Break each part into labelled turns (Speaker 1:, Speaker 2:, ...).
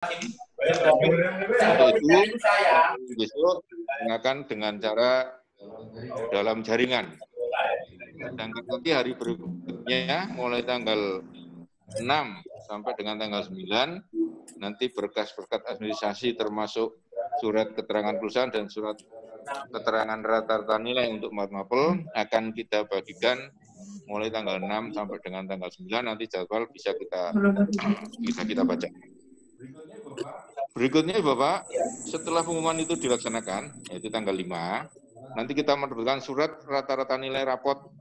Speaker 1: Untuk itu, besok gunakan dengan cara dalam jaringan. Sedangkan nanti hari berikutnya, mulai tanggal 6 sampai dengan tanggal 9, nanti berkas-berkas administrasi termasuk surat keterangan perusahaan dan surat keterangan rata-rata nilai untuk mapel akan kita bagikan mulai tanggal 6 sampai dengan tanggal 9, nanti jadwal bisa kita baca. Berikutnya Bapak, setelah pengumuman itu dilaksanakan, yaitu tanggal 5, nanti kita menerbitkan surat rata-rata nilai rapot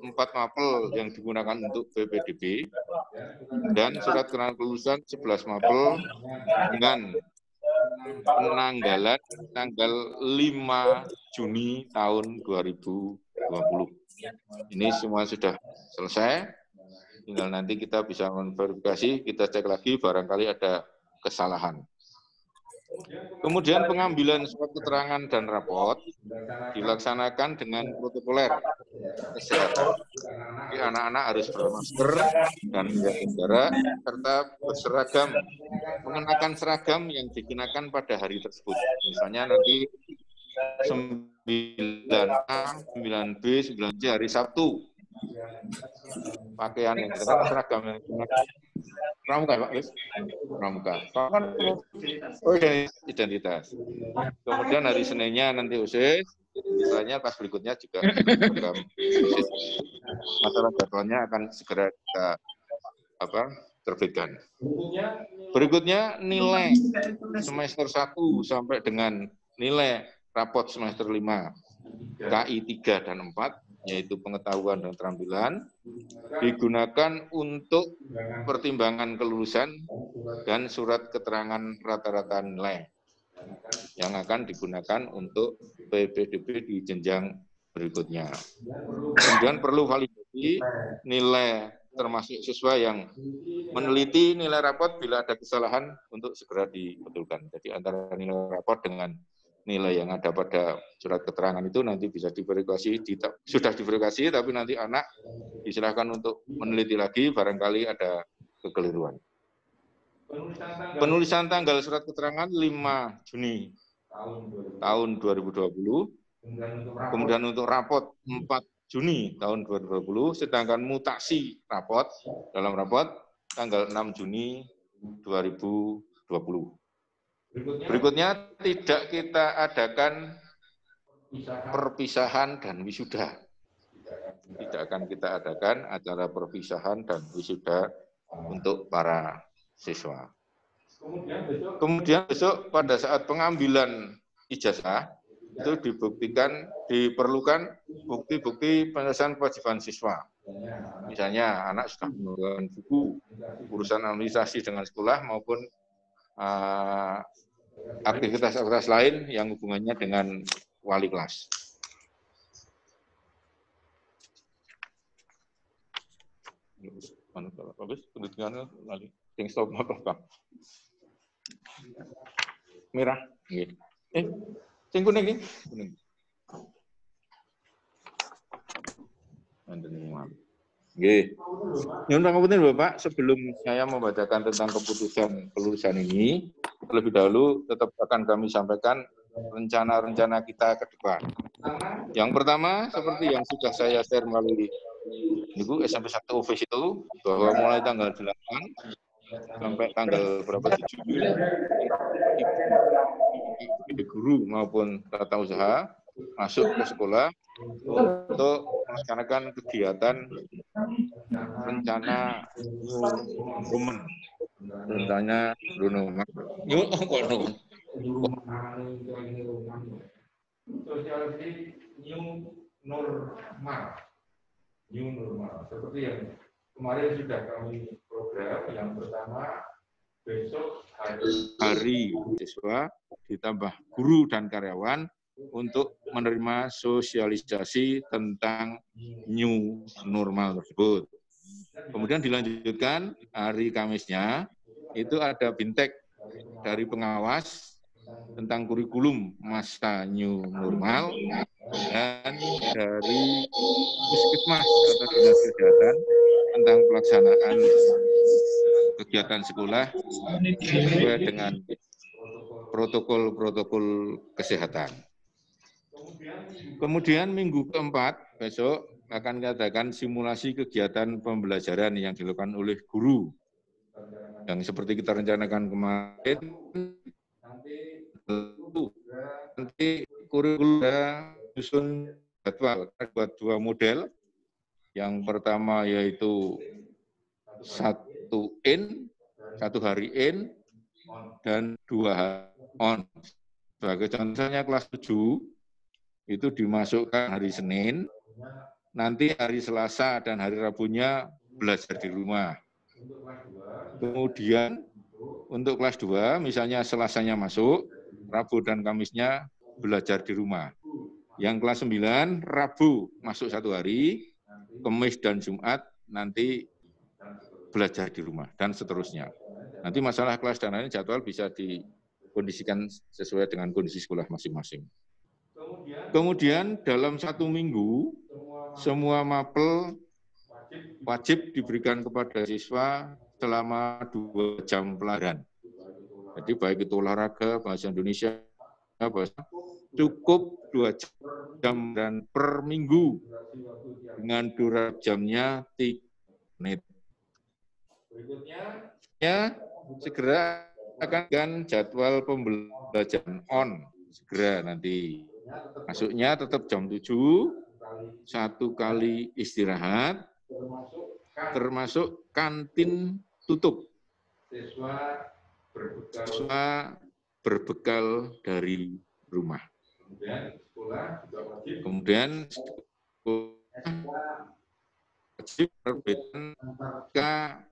Speaker 1: 4 mapel yang digunakan untuk PPDB dan surat keterangan kelulusan 11 mapel dengan penanggalan tanggal 5 Juni tahun 2020. Ini semua sudah selesai, tinggal nanti kita bisa memverifikasi, kita cek lagi barangkali ada kesalahan. Kemudian pengambilan surat keterangan dan rapot dilaksanakan dengan protokoler kesehatan. Jadi anak-anak harus bermasker dan menjaga jarak serta berseragam, mengenakan seragam yang dikenakan pada hari tersebut. Misalnya nanti 9A, 9B, 9C hari Sabtu. Pakaian yang dikenakan seragam yang dikenakan pramuka, Pak. Pramuka. Oh, identitas. Kemudian hari Seninnya nanti OSIS, misalnya pas berikutnya juga program OSIS. Masalah jadwalnya akan segera kita terbitkan. Berikutnya nilai semester 1 sampai dengan nilai rapot semester 5, KI 3 dan 4, yaitu pengetahuan dan keterampilan, digunakan untuk pertimbangan kelulusan dan surat keterangan rata-rata nilai yang akan digunakan untuk PPDB di jenjang berikutnya. Kemudian perlu validasi nilai termasuk siswa yang meneliti nilai rapot bila ada kesalahan untuk segera dibetulkan. Jadi antara nilai rapot dengan nilai yang ada pada surat keterangan itu nanti bisa diverifikasi, sudah diverifikasi, tapi nanti anak disilakan untuk meneliti lagi, barangkali ada kekeliruan. Penulisan tanggal surat keterangan 5 Juni tahun 2020, kemudian untuk rapot 4 Juni tahun 2020, sedangkan mutasi rapot dalam rapot tanggal 6 Juni 2020. Berikutnya tidak kita adakan perpisahan dan wisuda. Tidak akan kita adakan acara perpisahan dan wisuda untuk para siswa. Kemudian besok pada saat pengambilan ijazah itu diperlukan bukti-bukti penyelesaian kewajiban siswa. Misalnya anak sudah mengumpulkan buku, urusan administrasi dengan sekolah maupun aktivitas-aktivitas lain yang hubungannya dengan wali kelas. Merah. Sing kuning iki. Kuning. Nggih. Nyuwun pangapunten Bapak, sebelum saya membacakan tentang keputusan kelulusan ini, terlebih dahulu tetap akan kami sampaikan rencana-rencana kita ke depan. Yang pertama, seperti yang sudah saya share melalui Ibu SMP 1 Office itu, bahwa mulai tanggal 8 sampai tanggal berapa 7 guru maupun tata usaha masuk ke sekolah untuk melaksanakan kegiatan rencana Rumen. Rencana Rumen.
Speaker 2: Sosialisasi new normal. Seperti yang kemarin sudah kami program, yang pertama besok
Speaker 1: hari siswa ditambah guru dan karyawan untuk menerima sosialisasi tentang new normal tersebut. Kemudian dilanjutkan hari Kamisnya itu ada bintek dari pengawas tentang kurikulum masa new normal dan dari Puskesmas atau Dinas Kesehatan tentang pelaksanaan kegiatan sekolah sesuai dengan protokol kesehatan. Kemudian minggu keempat besok akan diadakan simulasi kegiatan pembelajaran yang dilakukan oleh guru. Yang seperti kita rencanakan kemarin, nanti kurikulum susun jadwal buat 2 model. Yang pertama yaitu 1 hari in, dan 2 hari on. Sebagai contohnya kelas 7, itu dimasukkan hari Senin, nanti hari Selasa dan hari Rabunya belajar di rumah. Kemudian untuk kelas 2, misalnya Selasanya masuk, Rabu dan Kamisnya belajar di rumah. Yang kelas 9, Rabu masuk 1 hari, Kamis dan Jumat nanti belajar di rumah, dan seterusnya. Nanti masalah kelas dan lain jadwal bisa dikondisikan sesuai dengan kondisi sekolah masing-masing. Kemudian dalam 1 minggu, semua mapel wajib diberikan kepada siswa selama 2 jam pelajaran. Jadi baik itu olahraga, bahasa Indonesia, cukup 2 jam dan per minggu dengan durasi jamnya 3 menit. Berikutnya segera akan jadwal pembelajaran on segera nanti. Masuknya tetap jam 7, 1 kali istirahat, termasuk kantin tutup. Siswa berbekal dari rumah. Kemudian wajib terbitkan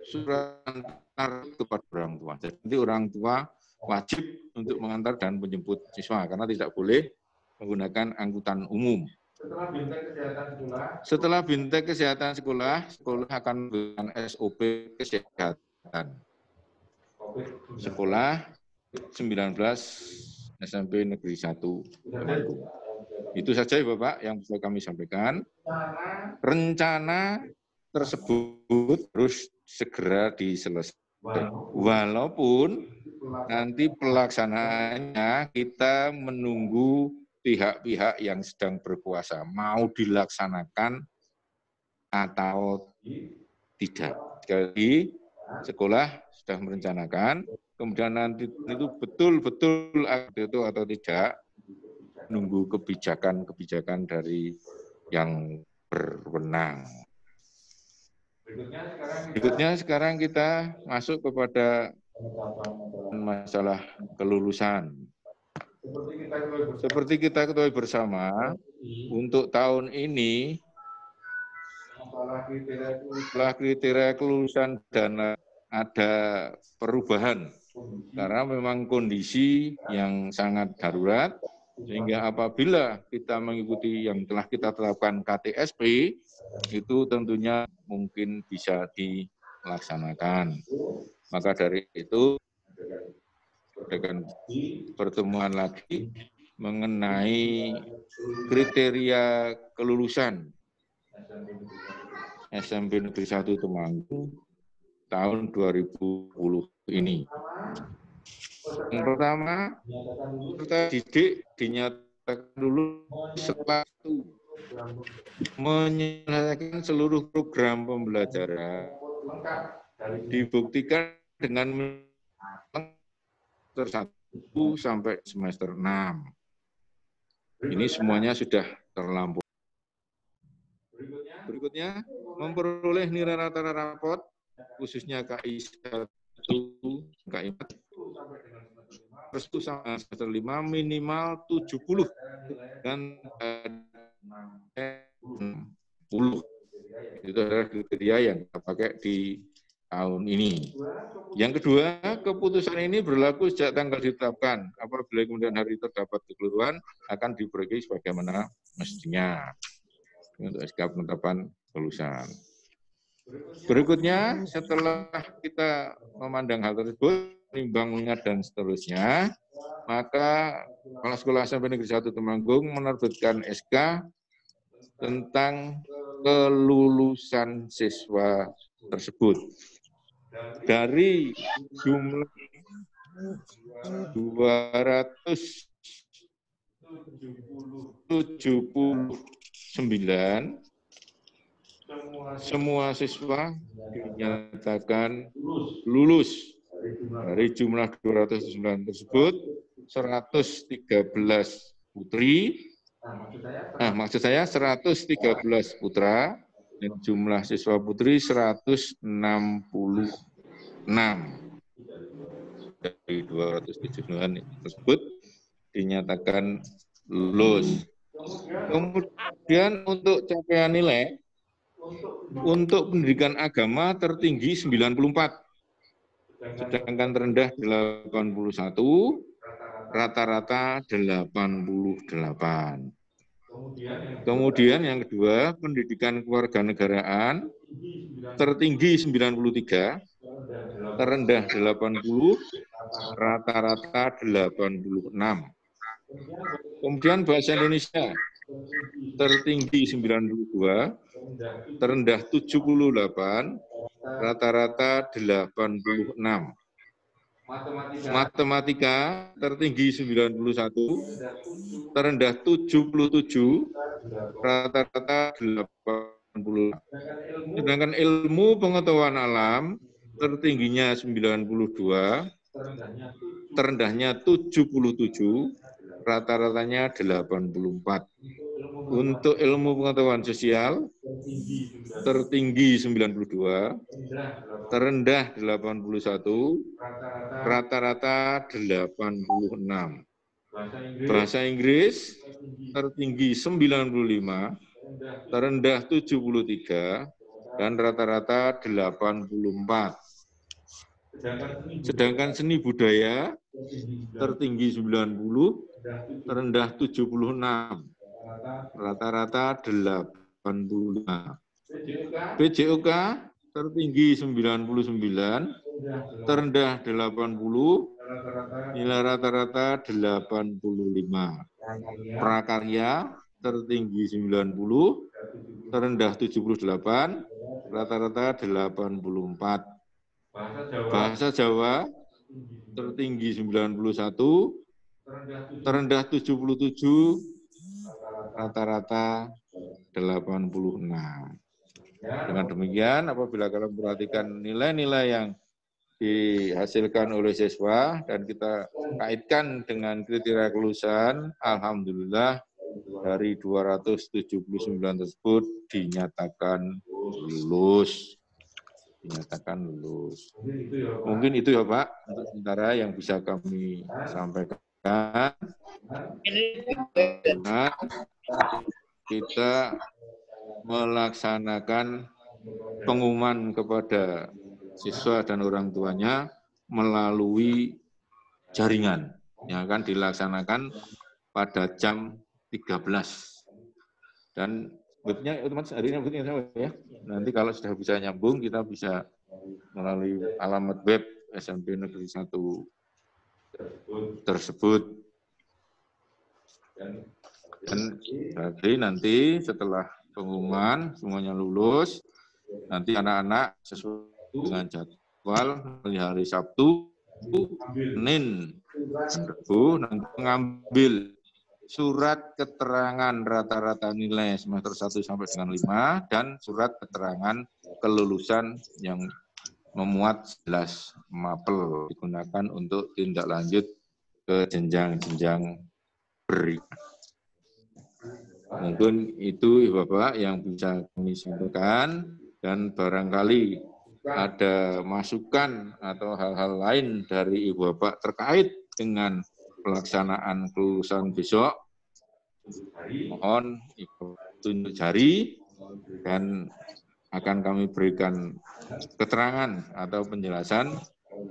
Speaker 1: surat antar kepada orang tua. Jadi orang tua wajib untuk mengantar dan menjemput siswa karena tidak boleh menggunakan angkutan umum. Setelah bintang kesehatan sekolah, sekolah akan memberikan SOP kesehatan. Sekolah 19 SMP Negeri 1 Temanggung. Itu saja ya Bapak yang bisa kami sampaikan. Rencana tersebut harus segera diselesaikan. Walaupun nanti pelaksanaannya kita menunggu pihak-pihak yang sedang berkuasa mau dilaksanakan atau tidak. Sekali sekolah sudah merencanakan, kemudian nanti itu betul-betul itu atau tidak, nunggu kebijakan dari yang berwenang. Berikutnya sekarang kita masuk kepada masalah kelulusan. Seperti kita ketahui bersama, untuk tahun ini setelah kriteria kelulusan dan ada perubahan karena memang kondisi yang sangat darurat, sehingga apabila kita mengikuti yang telah kita terapkan KTSP, itu tentunya mungkin bisa dilaksanakan. Maka dari itu, dengan pertemuan lagi mengenai kriteria kelulusan SMP Negeri 1 Temanggung tahun 2020 ini. Yang pertama, peserta didik dinyatakan dulu setelah itu menyelesaikan seluruh program pembelajaran, dibuktikan dengan semester 1 sampai semester 6. Ini semuanya sudah terlampau. Berikutnya, memperoleh nilai rata-rata rapot, khususnya KI 1, KI 4, sampai semester 5 minimal 70 dan 60. Itu adalah kriteria yang kita pakai di tahun ini. Yang kedua, keputusan ini berlaku sejak tanggal ditetapkan. Apabila kemudian hari terdapat kekeliruan, akan diperbaiki sebagaimana mestinya untuk SK penetapan kelulusan. Berikutnya, setelah kita memandang hal tersebut, menimbang mengingat dan seterusnya, maka Kepala Sekolah SMP Negeri 1 Temanggung menerbitkan SK tentang kelulusan siswa tersebut. dari jumlah 279, semua siswa dinyatakan lulus. Dari jumlah 209 tersebut, 113 putri, maksud saya 113 putra, dan jumlah siswa putri 166. Dari 279 tersebut dinyatakan lulus. Kemudian untuk capaian nilai, untuk pendidikan agama tertinggi 94, sedangkan terendah 81, rata-rata 88. Kemudian yang kedua, pendidikan kewarganegaraan tertinggi 93, terendah 80, rata-rata 86. Kemudian bahasa Indonesia tertinggi 92, terendah 78, rata-rata 86. Matematika tertinggi 91, terendah 77, rata-rata 80. Sedangkan ilmu pengetahuan alam tertingginya 92, terendahnya 77, rata-ratanya 84. Untuk ilmu pengetahuan sosial tertinggi 92, terendah 81, rata-rata 86. Bahasa Inggris tertinggi 95, terendah 73, dan rata-rata 84. Sedangkan seni budaya tertinggi 90, terendah 76, rata-rata 85. PJOK tertinggi 99, terendah 80, nilai rata-rata 85. Prakarya tertinggi 90, terendah 78, rata-rata 84. Bahasa Jawa tertinggi 91, terendah 77, rata-rata 86. Dengan demikian, apabila kalian perhatikan nilai-nilai yang dihasilkan oleh siswa dan kita kaitkan dengan kriteria kelulusan, alhamdulillah dari 279 tersebut dinyatakan lulus. Mungkin itu ya Pak, untuk sementara yang bisa kami sampaikan. Nah, kita melaksanakan pengumuman kepada siswa dan orang tuanya melalui jaringan yang akan dilaksanakan pada jam 13. Dan webnya otomatis hari ini ya. Nanti kalau sudah bisa nyambung, kita bisa melalui alamat web SMP Negeri 1 tersebut. Dan nanti setelah pengumuman semuanya lulus, nanti anak-anak sesuai dengan jadwal di hari Sabtu, Senin, dan Rabu nanti mengambil surat keterangan rata-rata nilai semester 1 sampai dengan 5 dan surat keterangan kelulusan yang memuat 11 mapel digunakan untuk tindak lanjut ke jenjang-jenjang berikutnya. Mungkin itu Bapak yang bisa kami sampaikan, dan barangkali ada masukan atau hal-hal lain dari Ibu Bapak terkait dengan pelaksanaan kelulusan besok, mohon Ibu tunjuk jari dan akan kami berikan keterangan atau penjelasan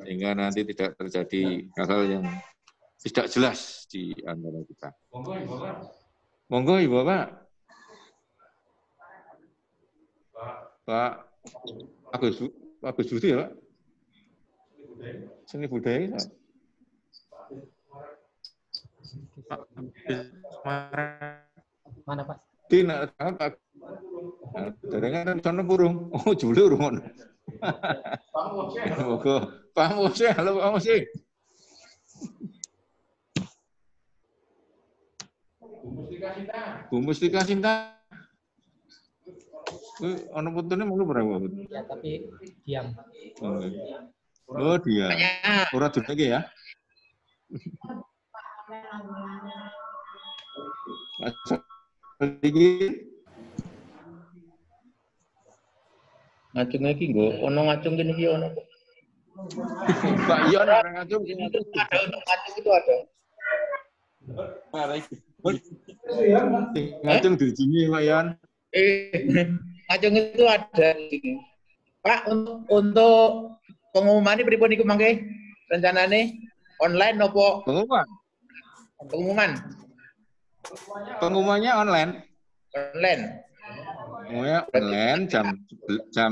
Speaker 1: sehingga nanti tidak terjadi hal-hal yang tidak jelas di antara kita. Monggo Ibu Bapak. Pak Agus Budi ya Pak? Seni budaya Pak?
Speaker 3: Mana Pak?
Speaker 1: Di Pak. Darengan kan sana burung. Oh, jule urung. Pak Musi, halo Pak Musi. Bu Mustika Sinta. Ono putune monggo berapa?
Speaker 3: Ya, tapi diam.
Speaker 1: Oh, dia. Ora durake ya. Iki
Speaker 4: ngacung iki nggo ono ngacung kene iki ono.
Speaker 1: Pak Ion orang ngacung.
Speaker 4: Ada untuk ngacung itu ada.
Speaker 1: Ngacung dirijingi Pak Ion.
Speaker 4: Ngacung itu ada. Pak, untuk pengumuman ini pripun iku mangke? Rencanane online nopo?
Speaker 1: Pengumuman. Pengumumannya online.
Speaker 4: Online.
Speaker 1: Pengumumannya online jam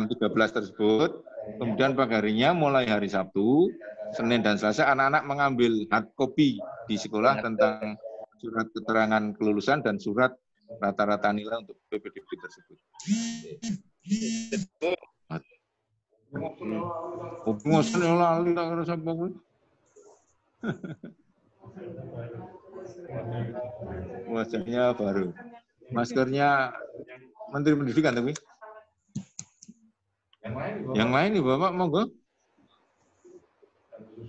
Speaker 1: 13 tersebut. Kemudian pagi harinya mulai hari Sabtu, Senin dan Selasa anak-anak mengambil hard copy di sekolah tentang surat keterangan kelulusan dan surat rata-rata nilai untuk PPDB tersebut. Wajahnya baru. Maskernya Menteri Pendidikan tapi. Yang lain nih Bapak monggo.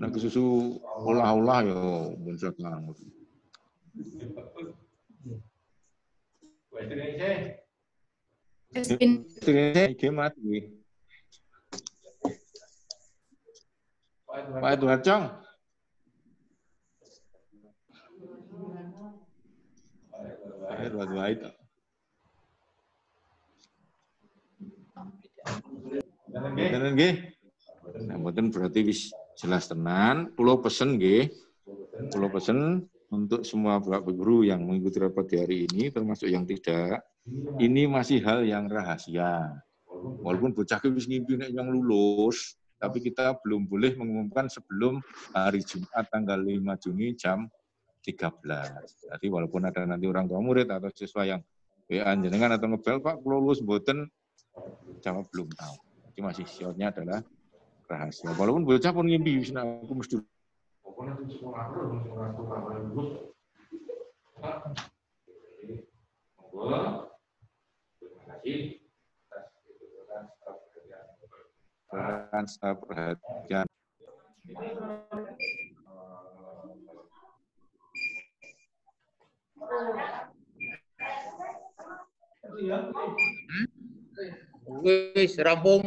Speaker 1: Nah susu olah-olah ya muncul banget. Gimana nih? Pak Edward Chong. Pak Edward White. Bener nggih. Nah, mboten berarti wis jelas tenan. Pulau pesen nggih. Pulau pesen untuk semua Bapak Guru yang mengikuti rapat di hari ini, termasuk yang tidak. Ini masih hal yang rahasia. Walaupun bocah wis ngimpi nek yang lulus, tapi kita belum boleh mengumumkan sebelum hari Jumat tanggal 5 Juni jam 13. Jadi walaupun ada nanti orang tua murid atau siswa yang WA jenengan atau ngebel, Pak, lulus mboten, jawab belum tahu. Jadi masih siotnya adalah rahasia. Walaupun bocah pun ngimpi, aku mesti. Perhatian.
Speaker 4: Wis rampung.